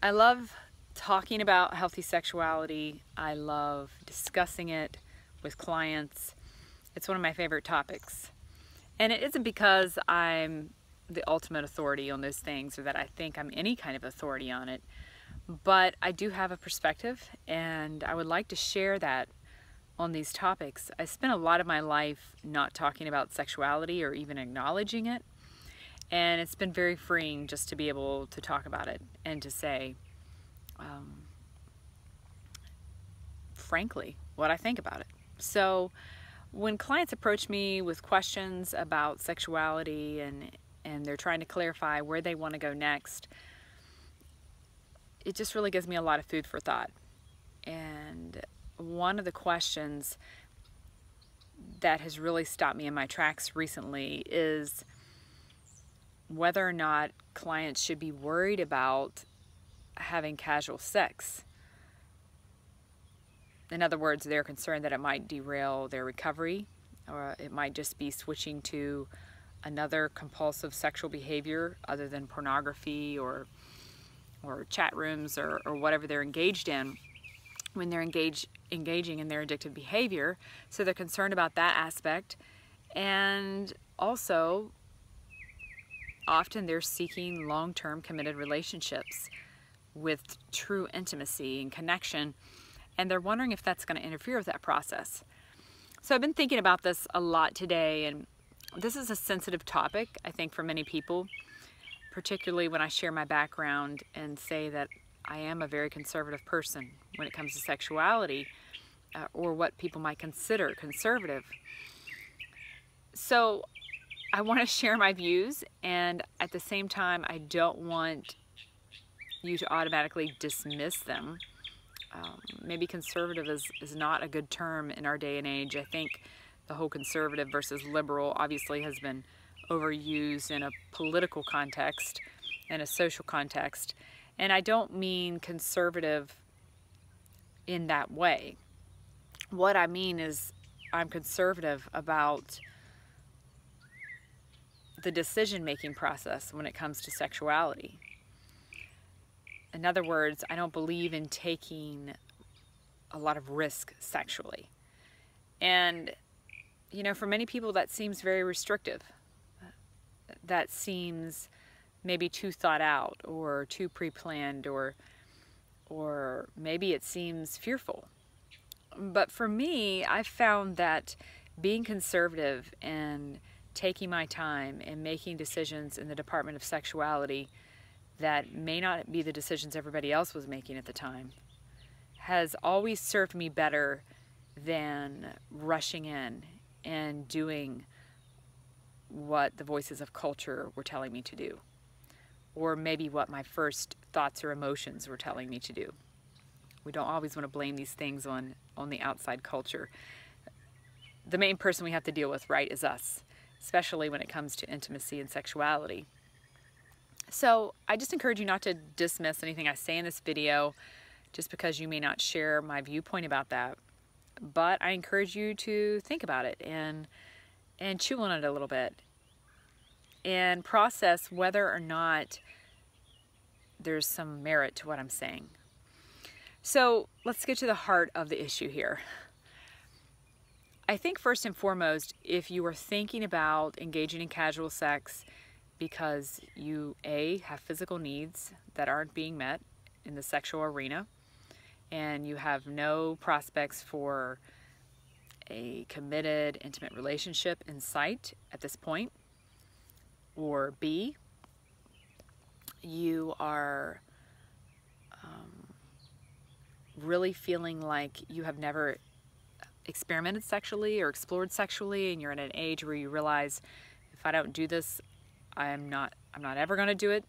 I love talking about healthy sexuality. I love discussing it with clients. It's one of my favorite topics. And it isn't because I'm the ultimate authority on those things or that I think I'm any kind of authority on it, but I do have a perspective and I would like to share that on these topics. I spent a lot of my life not talking about sexuality or even acknowledging it, and it's been very freeing just to be able to talk about it and to say, frankly, what I think about it. So when clients approach me with questions about sexuality and they're trying to clarify where they want to go next, it just really gives me a lot of food for thought. And one of the questions that has really stopped me in my tracks recently is whether or not clients should be worried about having casual sex. In other words, they're concerned that it might derail their recovery, or it might just be switching to another compulsive sexual behavior other than pornography or chat rooms or whatever they're engaged in when they're engaging in their addictive behavior. So they're concerned about that aspect. And also, often they're seeking long-term committed relationships with true intimacy and connection, and they're wondering if that's going to interfere with that process. So I've been thinking about this a lot today, and this is a sensitive topic, I think, for many people, particularly when I share my background and say that I am a very conservative person when it comes to sexuality, or what people might consider conservative. So I want to share my views, and at the same time, I don't want you to automatically dismiss them. Maybe conservative is not a good term in our day and age. I think the whole conservative versus liberal obviously has been overused in a political context and a social context. And I don't mean conservative in that way. What I mean is I'm conservative about the decision-making process when it comes to sexuality. In other words, I don't believe in taking a lot of risk sexually. And, you know, for many people that seems very restrictive. That seems maybe too thought out or too pre-planned, or maybe it seems fearful. But for me, I've found that being conservative and taking my time and making decisions in the department of sexuality that may not be the decisions everybody else was making at the time has always served me better than rushing in and doing what the voices of culture were telling me to do, or maybe what my first thoughts or emotions were telling me to do. We don't always want to blame these things on the outside culture. The main person we have to deal with, right, is us, especially when it comes to intimacy and sexuality. So I just encourage you not to dismiss anything I say in this video just because you may not share my viewpoint about that. But I encourage you to think about it and chew on it a little bit and process whether or not there's some merit to what I'm saying. So let's get to the heart of the issue here. I think first and foremost, if you are thinking about engaging in casual sex because you, A, have physical needs that aren't being met in the sexual arena, and you have no prospects for a committed, intimate relationship in sight at this point, or B, you are really feeling like you have never experimented sexually or explored sexually, and you're at an age where you realize, if I don't do this, I'm not ever going to do it.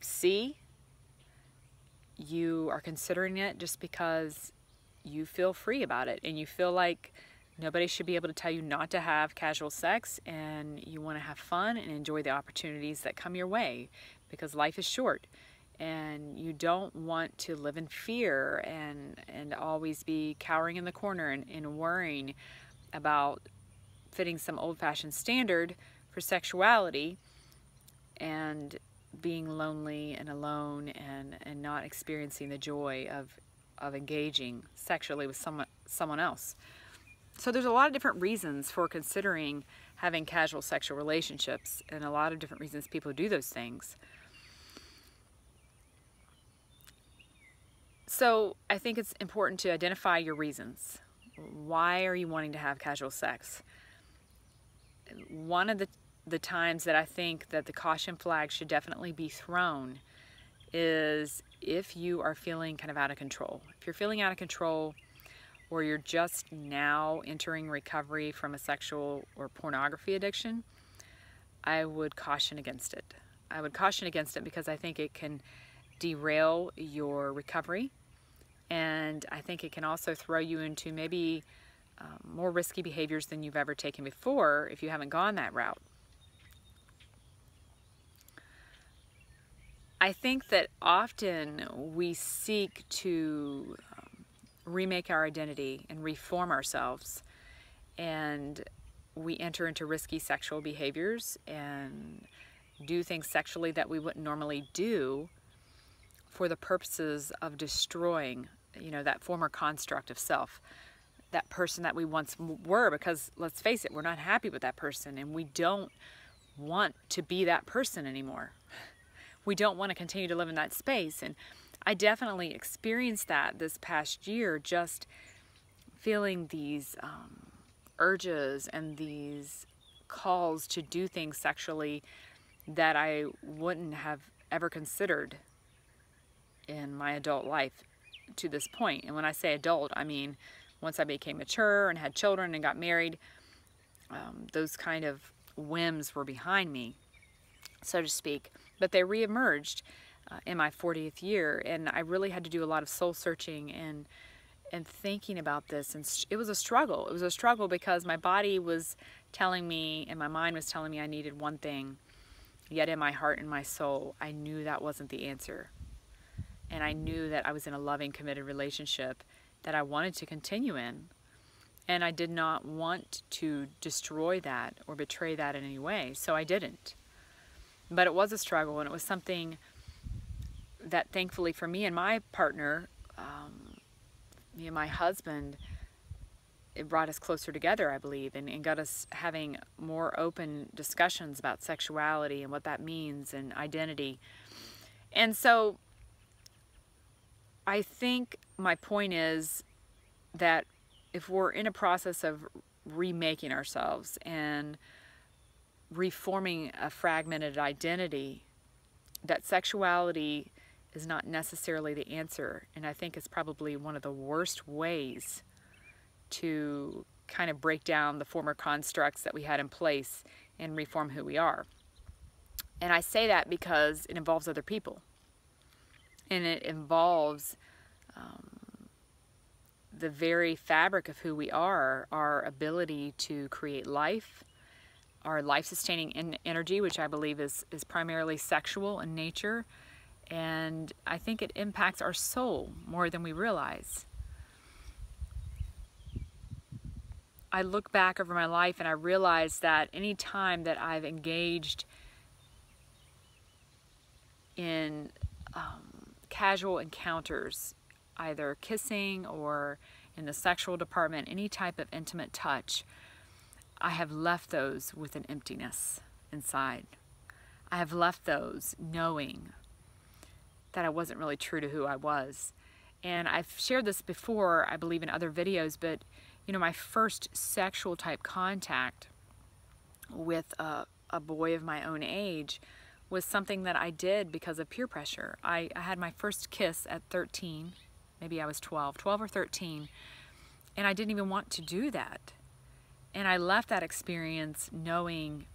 C, you are considering it just because you feel free about it and you feel like nobody should be able to tell you not to have casual sex, and you want to have fun and enjoy the opportunities that come your way because life is short, and you don't want to live in fear and always be cowering in the corner and worrying about fitting some old-fashioned standard for sexuality and being lonely and alone and not experiencing the joy of engaging sexually with someone else. So there's a lot of different reasons for considering having casual sexual relationships, and a lot of different reasons people do those things. So I think it's important to identify your reasons. Why are you wanting to have casual sex? One of the times that I think that the caution flag should definitely be thrown is if you are feeling kind of out of control. If you're feeling out of control, or you're just now entering recovery from a sexual or pornography addiction, I would caution against it. I would caution against it because I think it can derail your recovery, and I think it can also throw you into maybe more risky behaviors than you've ever taken before if you haven't gone that route. I think that often we seek to remake our identity and reform ourselves, and we enter into risky sexual behaviors and do things sexually that we wouldn't normally do for the purposes of destroying, that former construct of self, that person that we once were, because let's face it, we're not happy with that person and we don't want to be that person anymore. We don't want to continue to live in that space. And I definitely experienced that this past year, just feeling these urges and these calls to do things sexually that I wouldn't have ever considered in my adult life to this point. And when I say adult, I mean once I became mature and had children and got married, those kind of whims were behind me, so to speak. But they reemerged in my 40th year, and I really had to do a lot of soul searching and thinking about this. And it was a struggle. It was a struggle because my body was telling me and my mind was telling me I needed one thing, yet in my heart and my soul I knew that wasn't the answer. And I knew that I was in a loving, committed relationship that I wanted to continue in, and I did not want to destroy that or betray that in any way, so I didn't. But it was a struggle, and it was something that thankfully for me and my partner, me and my husband, it brought us closer together, I believe, and got us having more open discussions about sexuality and what that means and identity. And so I think my point is that if we're in a process of remaking ourselves and reforming a fragmented identity, that sexuality is not necessarily the answer. And I think it's probably one of the worst ways to kind of break down the former constructs that we had in place and reform who we are. And I say that because it involves other people. And it involves the very fabric of who we are, our ability to create life, our life-sustaining energy, which I believe is primarily sexual in nature. And I think it impacts our soul more than we realize. I look back over my life and I realize that any time that I've engaged in casual encounters, either kissing or in the sexual department, any type of intimate touch, I have left those with an emptiness inside. I have left those knowing that I wasn't really true to who I was. And I've shared this before, I believe, in other videos, but my first sexual type contact with a boy of my own age was something that I did because of peer pressure. I had my first kiss at 13, maybe I was 12 or 13, and I didn't even want to do that. And I left that experience knowing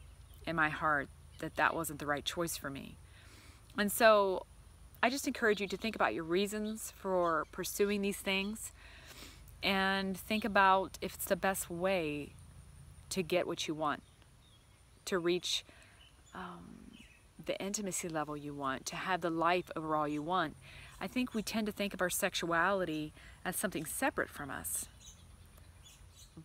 in my heart that that wasn't the right choice for me. And so I just encourage you to think about your reasons for pursuing these things and think about if it's the best way to get what you want, to reach the intimacy level you want, to have the life overall you want. I think we tend to think of our sexuality as something separate from us,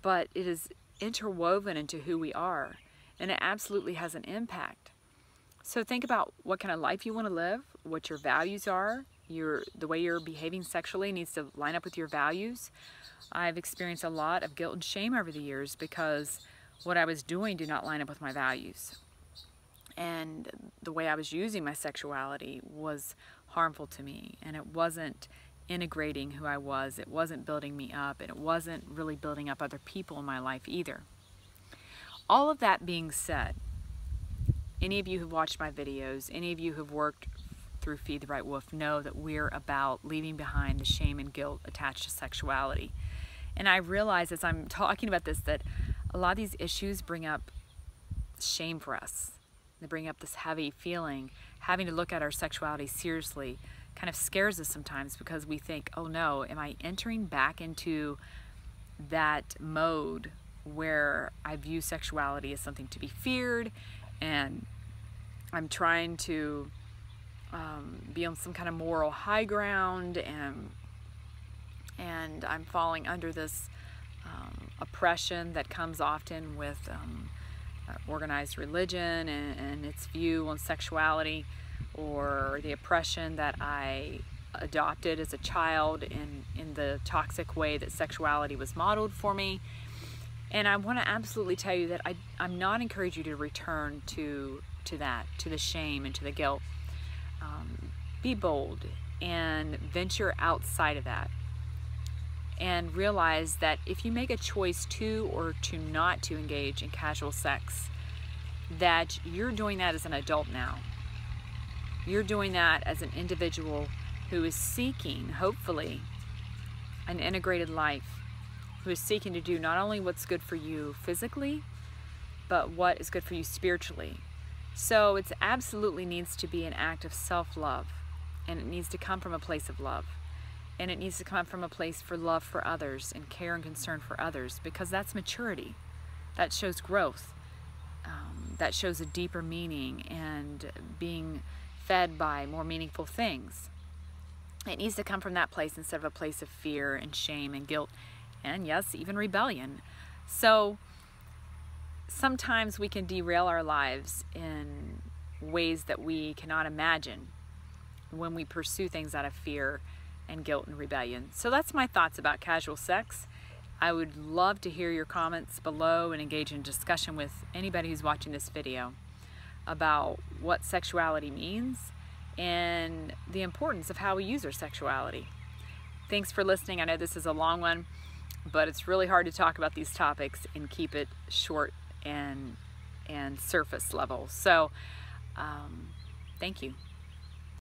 but it is interwoven into who we are, and it absolutely has an impact. So think about what kind of life you want to live, what your values are. The way you're behaving sexually needs to line up with your values. I've experienced a lot of guilt and shame over the years because what I was doing did not line up with my values. And the way I was using my sexuality was harmful to me, and it wasn't integrating who I was. It wasn't building me up, and it wasn't really building up other people in my life either. All of that being said, any of you who've watched my videos, any of you who've worked through Feed the Right Wolf know that we're about leaving behind the shame and guilt attached to sexuality. And I realize as I'm talking about this that a lot of these issues bring up shame for us. They bring up this heavy feeling. Having to look at our sexuality seriously kind of scares us sometimes because we think, oh no, am I entering back into that mode where I view sexuality as something to be feared, and I'm trying to be on some kind of moral high ground, and I'm falling under this oppression that comes often with organized religion and its view on sexuality, or the oppression that I adopted as a child in the toxic way that sexuality was modeled for me. And I want to absolutely tell you that I'm not encouraging you to return to that, to the shame and to the guilt. Be bold and venture outside of that, and realize that if you make a choice to or to not to engage in casual sex, that you're doing that as an adult now. You're doing that as an individual who is seeking, hopefully, an integrated life, who is seeking to do not only what's good for you physically, but what is good for you spiritually. So it absolutely needs to be an act of self-love, and it needs to come from a place of love. And it needs to come from a place for love for others and care and concern for others, because that's maturity. That shows growth. That shows a deeper meaning and being fed by more meaningful things. It needs to come from that place instead of a place of fear and shame and guilt and, yes, even rebellion. So sometimes we can derail our lives in ways that we cannot imagine when we pursue things out of fear and guilt and rebellion. So that's my thoughts about casual sex. I would love to hear your comments below and engage in discussion with anybody who's watching this video about what sexuality means and the importance of how we use our sexuality. Thanks for listening. I know this is a long one, but it's really hard to talk about these topics and keep it short and surface level. So thank you.